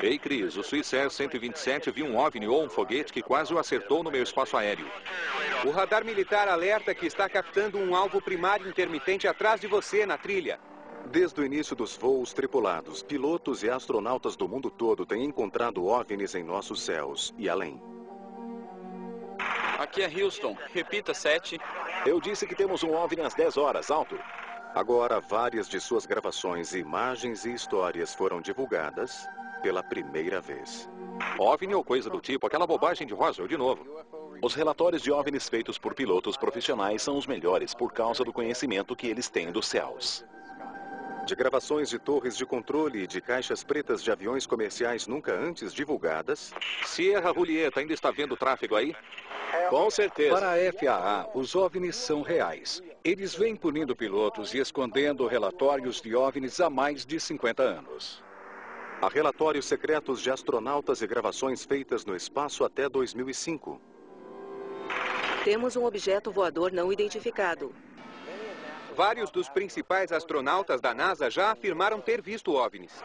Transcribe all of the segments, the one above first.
Ei, Chris, o Swissair 127 viu um OVNI ou um foguete que quase o acertou no meu espaço aéreo. O radar militar alerta que está captando um alvo primário intermitente atrás de você na trilha. Desde o início dos voos tripulados, pilotos e astronautas do mundo todo têm encontrado OVNIs em nossos céus e além. Aqui é Houston. Repita, 7. Eu disse que temos um OVNI às 10 horas, alto. Agora, várias de suas gravações, imagens e histórias foram divulgadas pela primeira vez. OVNI ou coisa do tipo, aquela bobagem de Roswell de novo. Os relatórios de OVNIs feitos por pilotos profissionais são os melhores por causa do conhecimento que eles têm dos céus. De gravações de torres de controle e de caixas pretas de aviões comerciais nunca antes divulgadas. Sierra Julieta, ainda está vendo tráfego aí? Com certeza. Para a FAA, os OVNIs são reais. Eles vêm punindo pilotos e escondendo relatórios de OVNIs há mais de 50 anos. Há relatórios secretos de astronautas e gravações feitas no espaço até 2005. Temos um objeto voador não identificado. Vários dos principais astronautas da NASA já afirmaram ter visto OVNIs.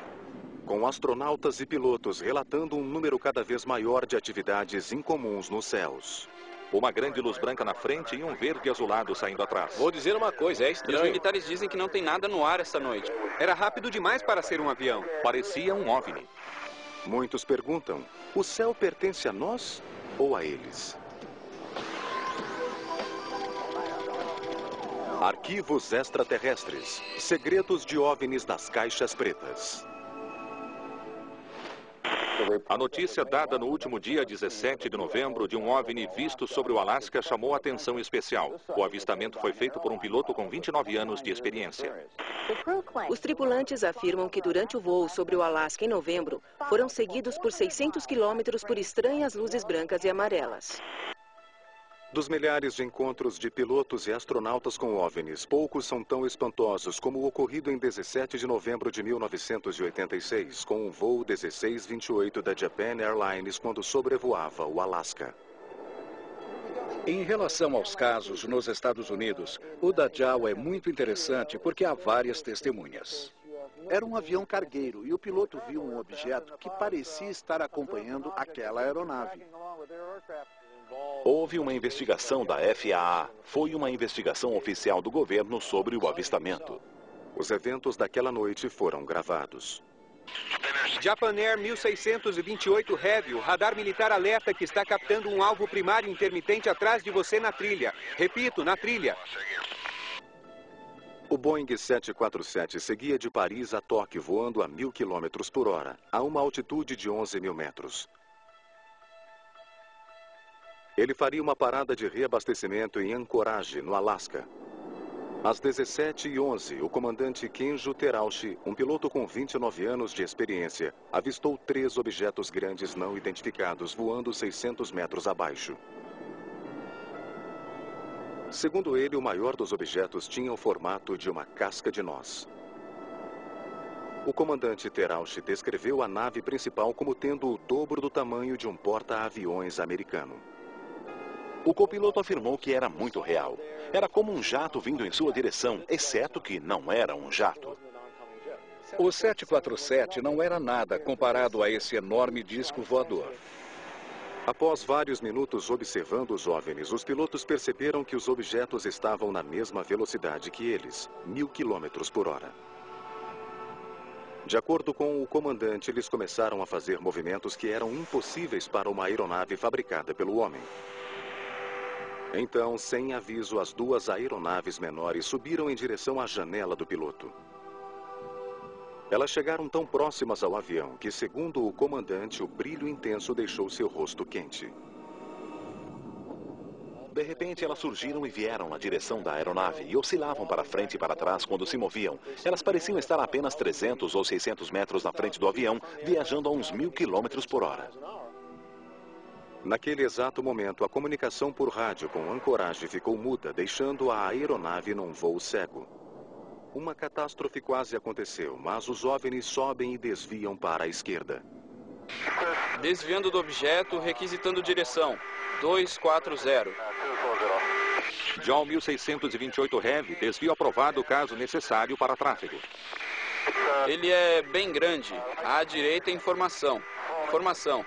Com astronautas e pilotos relatando um número cada vez maior de atividades incomuns nos céus. Uma grande luz branca na frente e um verde azulado saindo atrás. Vou dizer uma coisa, é E estranho. os Os militares dizem que não tem nada no ar essa noite. Era rápido demais para ser um avião. Parecia um OVNI. Muitos perguntam, o céu pertence a nós ou a eles? Arquivos extraterrestres. Segredos de OVNIs das caixas pretas. A notícia dada no último dia 17 de novembro de um OVNI visto sobre o Alasca chamou a atenção especial. O avistamento foi feito por um piloto com 29 anos de experiência. Os tripulantes afirmam que durante o voo sobre o Alasca em novembro, foram seguidos por 600 quilômetros por estranhas luzes brancas e amarelas. Dos milhares de encontros de pilotos e astronautas com OVNIs, poucos são tão espantosos como o ocorrido em 17 de novembro de 1986, com o voo 1628 da Japan Airlines quando sobrevoava o Alasca. Em relação aos casos nos Estados Unidos, o da JAL é muito interessante porque há várias testemunhas. Era um avião cargueiro e o piloto viu um objeto que parecia estar acompanhando aquela aeronave. Houve uma investigação da FAA. Foi uma investigação oficial do governo sobre o avistamento. Os eventos daquela noite foram gravados. Japan Air 1628 Heavy, o radar militar alerta que está captando um alvo primário intermitente atrás de você na trilha. Repito, na trilha. O Boeing 747 seguia de Paris a Tóquio voando a 1000 km por hora, a uma altitude de 11 mil metros. Ele faria uma parada de reabastecimento em Anchorage, no Alasca. Às 17h11, o comandante Kenjo Terauchi, um piloto com 29 anos de experiência, avistou 3 objetos grandes não identificados voando 600 metros abaixo. Segundo ele, o maior dos objetos tinha o formato de uma casca de noz. O comandante Terauchi descreveu a nave principal como tendo o dobro do tamanho de um porta-aviões americano. O copiloto afirmou que era muito real. Era como um jato vindo em sua direção, exceto que não era um jato. O 747 não era nada comparado a esse enorme disco voador. Após vários minutos observando os OVNIs, os pilotos perceberam que os objetos estavam na mesma velocidade que eles, 1000 km por hora. De acordo com o comandante, eles começaram a fazer movimentos que eram impossíveis para uma aeronave fabricada pelo homem. Então, sem aviso, as 2 aeronaves menores subiram em direção à janela do piloto. Elas chegaram tão próximas ao avião que, segundo o comandante, o brilho intenso deixou seu rosto quente. De repente, elas surgiram e vieram na direção da aeronave e oscilavam para frente e para trás quando se moviam. Elas pareciam estar a apenas 300 ou 600 metros na frente do avião, viajando a uns 1000 km por hora. Naquele exato momento, a comunicação por rádio com Anchorage ficou muda, deixando a aeronave num voo cego. Uma catástrofe quase aconteceu, mas os OVNIs sobem e desviam para a esquerda. Desviando do objeto, requisitando direção. 240. JAL 1628 Heavy, desvio aprovado caso necessário para tráfego. Ele é bem grande. À direita, informação. Informação.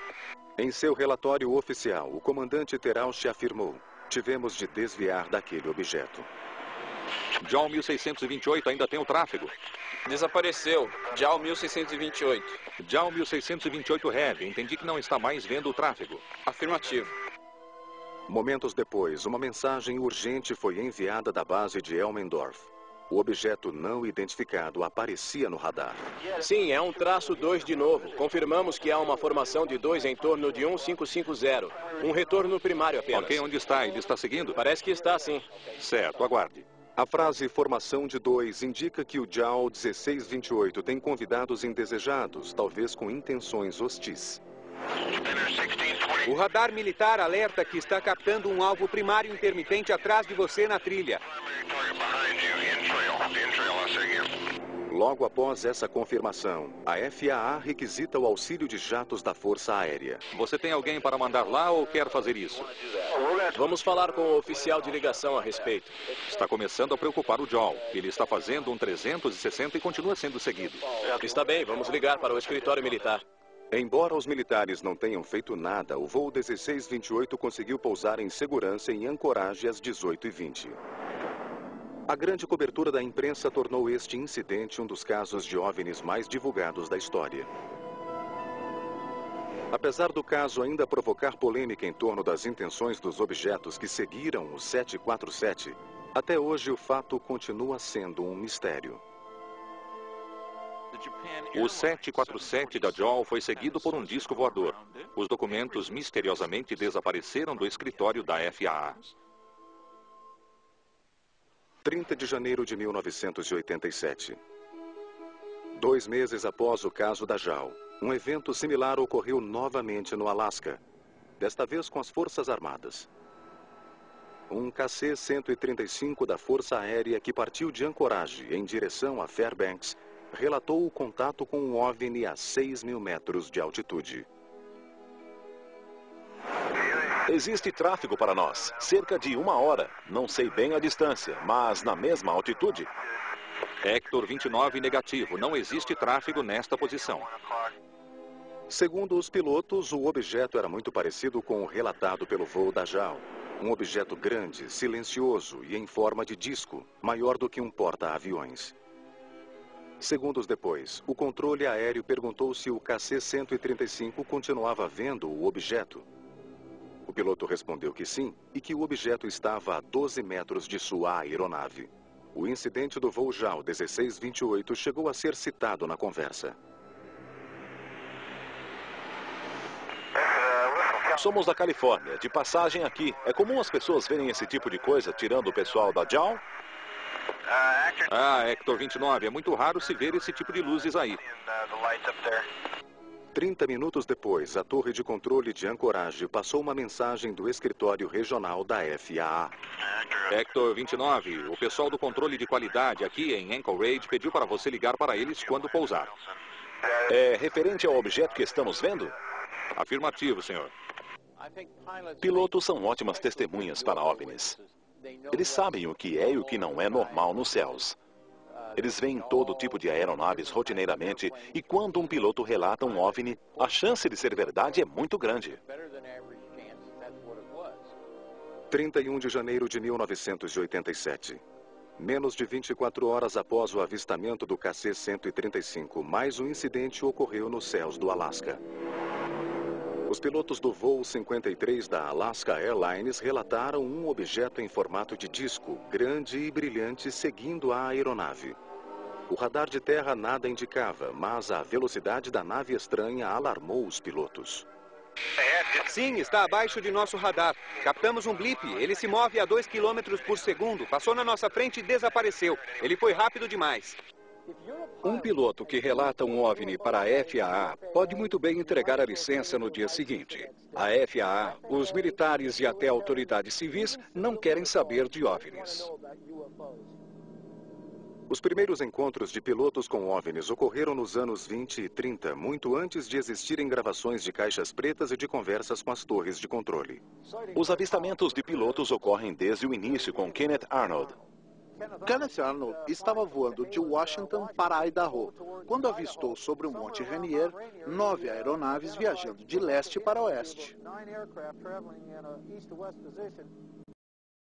Em seu relatório oficial, o comandante Terauchi afirmou: tivemos de desviar daquele objeto. JAL 1628 ainda tem o tráfego. Desapareceu. JAL 1628. JAL 1628 Heavy, entendi que não está mais vendo o tráfego. Afirmativo. Momentos depois, uma mensagem urgente foi enviada da base de Elmendorf. O objeto não identificado aparecia no radar. Sim, é um traço 2 de novo. Confirmamos que há uma formação de 2 em torno de 1550. Um retorno primário apenas. Ok, onde está? Ele está seguindo? Parece que está, sim. Certo, aguarde. A frase formação de 2 indica que o JAL 1628 tem convidados indesejados, talvez com intenções hostis. O radar militar alerta que está captando um alvo primário intermitente atrás de você na trilha. Logo após essa confirmação, a FAA requisita o auxílio de jatos da Força Aérea. Você tem alguém para mandar lá ou quer fazer isso? Vamos falar com o oficial de ligação a respeito. Está começando a preocupar o JAL. Ele está fazendo um 360 e continua sendo seguido. Está bem, vamos ligar para o escritório militar. Embora os militares não tenham feito nada, o voo 1628 conseguiu pousar em segurança em ancoragem às 18h20. A grande cobertura da imprensa tornou este incidente um dos casos de OVNIs mais divulgados da história. Apesar do caso ainda provocar polêmica em torno das intenções dos objetos que seguiram o 747, até hoje o fato continua sendo um mistério. O 747 da JAL foi seguido por um disco voador. Os documentos misteriosamente desapareceram do escritório da FAA. 30 de janeiro de 1987. 2 meses após o caso da JAL, um evento similar ocorreu novamente no Alasca, desta vez com as Forças Armadas. Um KC-135 da Força Aérea que partiu de Anchorage em direção a Fairbanks relatou o contato com um OVNI a 6.000 metros de altitude. Existe tráfego para nós, cerca de 1 hora. Não sei bem a distância, mas na mesma altitude. Hector 29 negativo, não existe tráfego nesta posição. Segundo os pilotos, o objeto era muito parecido com o relatado pelo voo da JAL. Um objeto grande, silencioso e em forma de disco, maior do que um porta-aviões. Segundos depois, o controle aéreo perguntou se o KC-135 continuava vendo o objeto. O piloto respondeu que sim e que o objeto estava a 12 metros de sua aeronave. O incidente do voo JAL 1628 chegou a ser citado na conversa. Somos da Califórnia, de passagem aqui. É comum as pessoas verem esse tipo de coisa, tirando o pessoal da JAL? Hector 29, é muito raro se ver esse tipo de luzes aí. 30 minutos depois, a torre de controle de Anchorage passou uma mensagem do escritório regional da FAA. Hector 29, o pessoal do controle de qualidade aqui em Anchorage pediu para você ligar para eles quando pousar. É referente ao objeto que estamos vendo? Afirmativo, senhor. Pilotos são ótimas testemunhas para OVNIs. Eles sabem o que é e o que não é normal nos céus. Eles veem todo tipo de aeronaves rotineiramente e quando um piloto relata um OVNI, a chance de ser verdade é muito grande. 31 de janeiro de 1987. Menos de 24 horas após o avistamento do KC-135, mais um incidente ocorreu nos céus do Alasca. Os pilotos do voo 53 da Alaska Airlines relataram um objeto em formato de disco, grande e brilhante, seguindo a aeronave. O radar de terra nada indicava, mas a velocidade da nave estranha alarmou os pilotos. Sim, está abaixo de nosso radar. Captamos um blip. Ele se move a 2 km por segundo. Passou na nossa frente e desapareceu. Ele foi rápido demais. Um piloto que relata um OVNI para a FAA pode muito bem entregar a licença no dia seguinte. A FAA, os militares e até autoridades civis não querem saber de OVNIs. Os primeiros encontros de pilotos com OVNIs ocorreram nos anos 20 e 30, muito antes de existirem gravações de caixas pretas e de conversas com as torres de controle. Os avistamentos de pilotos ocorrem desde o início com Kenneth Arnold. Kenneth Arnold estava voando de Washington para Idaho, quando avistou sobre o Monte Rainier 9 aeronaves viajando de leste para oeste.